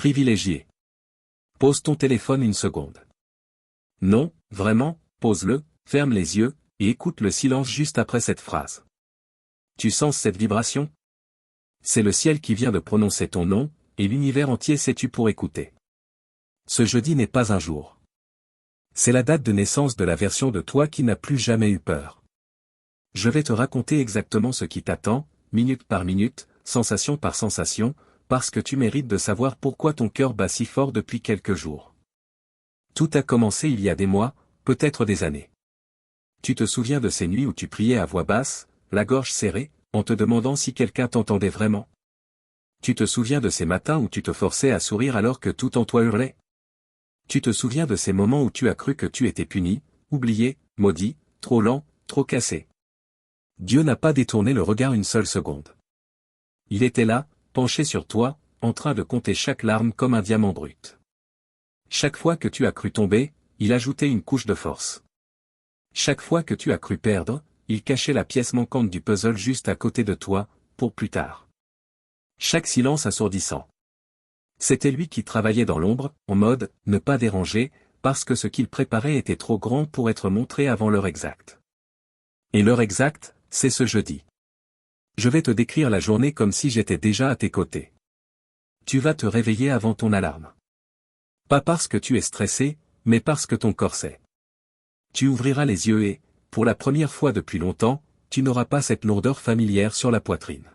Privilégié. Pose ton téléphone une seconde. Non, vraiment, pose-le, ferme les yeux, et écoute le silence juste après cette phrase. Tu sens cette vibration? C'est le ciel qui vient de prononcer ton nom, et l'univers entier s'est-tu pour écouter. Ce jeudi n'est pas un jour. C'est la date de naissance de la version de toi qui n'a plus jamais eu peur. Je vais te raconter exactement ce qui t'attend, minute par minute, sensation par sensation, parce que tu mérites de savoir pourquoi ton cœur bat si fort depuis quelques jours. Tout a commencé il y a des mois, peut-être des années. Tu te souviens de ces nuits où tu priais à voix basse, la gorge serrée, en te demandant si quelqu'un t'entendait vraiment? Tu te souviens de ces matins où tu te forçais à sourire alors que tout en toi hurlait? Tu te souviens de ces moments où tu as cru que tu étais puni, oublié, maudit, trop lent, trop cassé? Dieu n'a pas détourné le regard une seule seconde. Il était là, penché sur toi, en train de compter chaque larme comme un diamant brut. Chaque fois que tu as cru tomber, il ajoutait une couche de force. Chaque fois que tu as cru perdre, il cachait la pièce manquante du puzzle juste à côté de toi, pour plus tard. Chaque silence assourdissant. C'était lui qui travaillait dans l'ombre, en mode « ne pas déranger », parce que ce qu'il préparait était trop grand pour être montré avant l'heure exacte. Et l'heure exacte, c'est ce jeudi. Je vais te décrire la journée comme si j'étais déjà à tes côtés. Tu vas te réveiller avant ton alarme. Pas parce que tu es stressé, mais parce que ton corps sait. Tu ouvriras les yeux et, pour la première fois depuis longtemps, tu n'auras pas cette lourdeur familière sur la poitrine.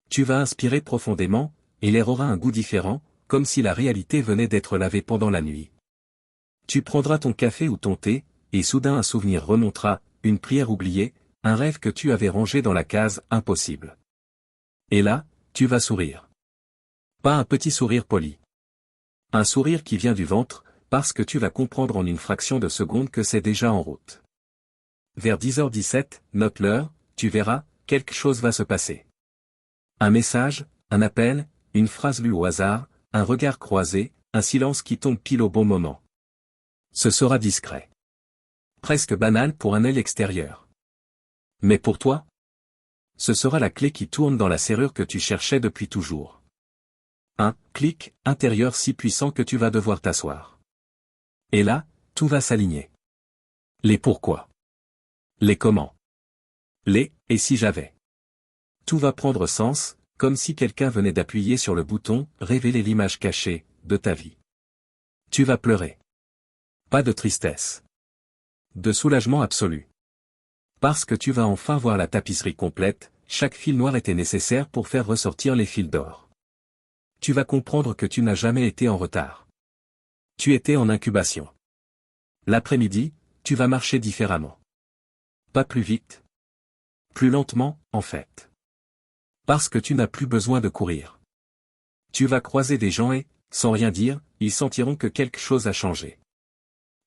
Tu vas inspirer profondément, et l'air aura un goût différent, comme si la réalité venait d'être lavée pendant la nuit. Tu prendras ton café ou ton thé, et soudain un souvenir remontera, une prière oubliée, un rêve que tu avais rangé dans la case « impossible ». Et là, tu vas sourire. Pas un petit sourire poli. Un sourire qui vient du ventre, parce que tu vas comprendre en une fraction de seconde que c'est déjà en route. Vers 10h17, note l'heure, tu verras, quelque chose va se passer. Un message, un appel, une phrase lue au hasard, un regard croisé, un silence qui tombe pile au bon moment. Ce sera discret. Presque banal pour un œil extérieur. Mais pour toi? Ce sera la clé qui tourne dans la serrure que tu cherchais depuis toujours. Un clic intérieur si puissant que tu vas devoir t'asseoir. Et là, tout va s'aligner. Les pourquoi. Les comment. Les et si j'avais. Tout va prendre sens, comme si quelqu'un venait d'appuyer sur le bouton « Révéler l'image cachée » de ta vie. Tu vas pleurer. Pas de tristesse. De soulagement absolu. Parce que tu vas enfin voir la tapisserie complète, chaque fil noir était nécessaire pour faire ressortir les fils d'or. Tu vas comprendre que tu n'as jamais été en retard. Tu étais en incubation. L'après-midi, tu vas marcher différemment. Pas plus vite. Plus lentement, en fait. Parce que tu n'as plus besoin de courir. Tu vas croiser des gens et, sans rien dire, ils sentiront que quelque chose a changé.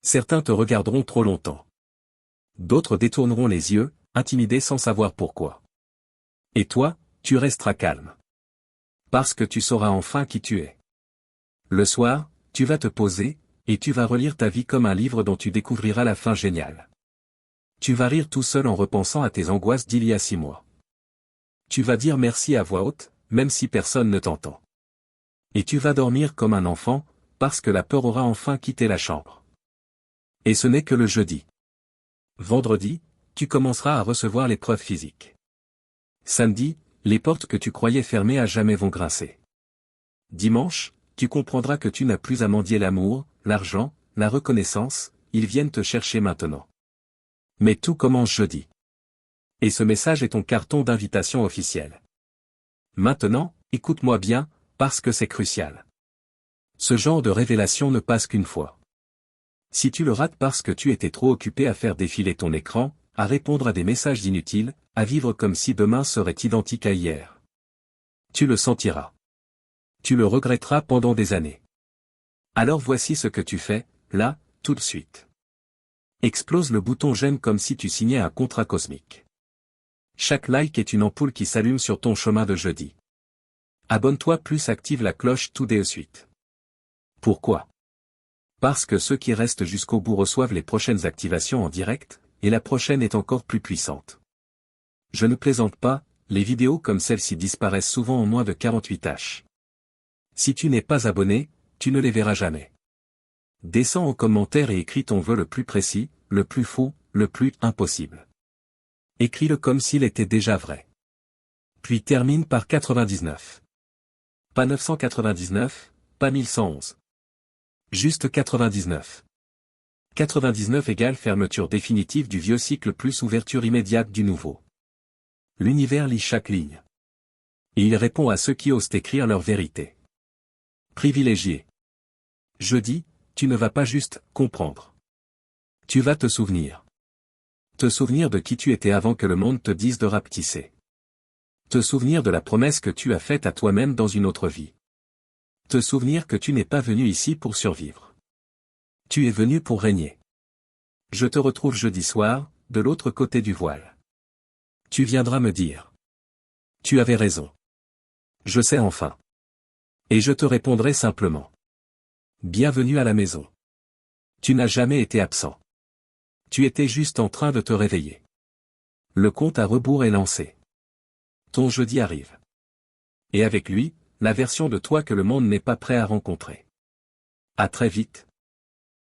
Certains te regarderont trop longtemps. D'autres détourneront les yeux, intimidés sans savoir pourquoi. Et toi, tu resteras calme. Parce que tu sauras enfin qui tu es. Le soir, tu vas te poser, et tu vas relire ta vie comme un livre dont tu découvriras la fin géniale. Tu vas rire tout seul en repensant à tes angoisses d'il y a 6 mois. Tu vas dire merci à voix haute, même si personne ne t'entend. Et tu vas dormir comme un enfant, parce que la peur aura enfin quitté la chambre. Et ce n'est que le jeudi. Vendredi, tu commenceras à recevoir l'épreuve physique. Samedi, les portes que tu croyais fermées à jamais vont grincer. Dimanche, tu comprendras que tu n'as plus à mendier l'amour, l'argent, la reconnaissance, ils viennent te chercher maintenant. Mais tout commence jeudi. Et ce message est ton carton d'invitation officiel. Maintenant, écoute-moi bien, parce que c'est crucial. Ce genre de révélation ne passe qu'une fois. Si tu le rates parce que tu étais trop occupé à faire défiler ton écran, à répondre à des messages inutiles, à vivre comme si demain serait identique à hier. Tu le sentiras. Tu le regretteras pendant des années. Alors voici ce que tu fais, là, tout de suite. Explose le bouton j'aime comme si tu signais un contrat cosmique. Chaque like est une ampoule qui s'allume sur ton chemin de jeudi. Abonne-toi plus active la cloche tout de suite. Pourquoi? Parce que ceux qui restent jusqu'au bout reçoivent les prochaines activations en direct, et la prochaine est encore plus puissante. Je ne plaisante pas, les vidéos comme celle-ci disparaissent souvent en moins de 48 h. Si tu n'es pas abonné, tu ne les verras jamais. Descends en commentaire et écris ton vœu le plus précis, le plus faux, le plus impossible. Écris-le comme s'il était déjà vrai. Puis termine par 99. Pas 999, pas 1111. Juste 99. 99 égale fermeture définitive du vieux cycle plus ouverture immédiate du nouveau. L'univers lit chaque ligne. Et il répond à ceux qui osent écrire leur vérité. Privilégié. Je dis, tu ne vas pas juste comprendre. Tu vas te souvenir. Te souvenir de qui tu étais avant que le monde te dise de rapetisser. Te souvenir de la promesse que tu as faite à toi-même dans une autre vie. Te souvenir que tu n'es pas venu ici pour survivre. Tu es venu pour régner. Je te retrouve jeudi soir, de l'autre côté du voile. Tu viendras me dire. Tu avais raison. Je sais enfin. Et je te répondrai simplement. Bienvenue à la maison. Tu n'as jamais été absent. Tu étais juste en train de te réveiller. Le compte à rebours est lancé. Ton jeudi arrive. Et avec lui, la version de toi que le monde n'est pas prêt à rencontrer. À très vite.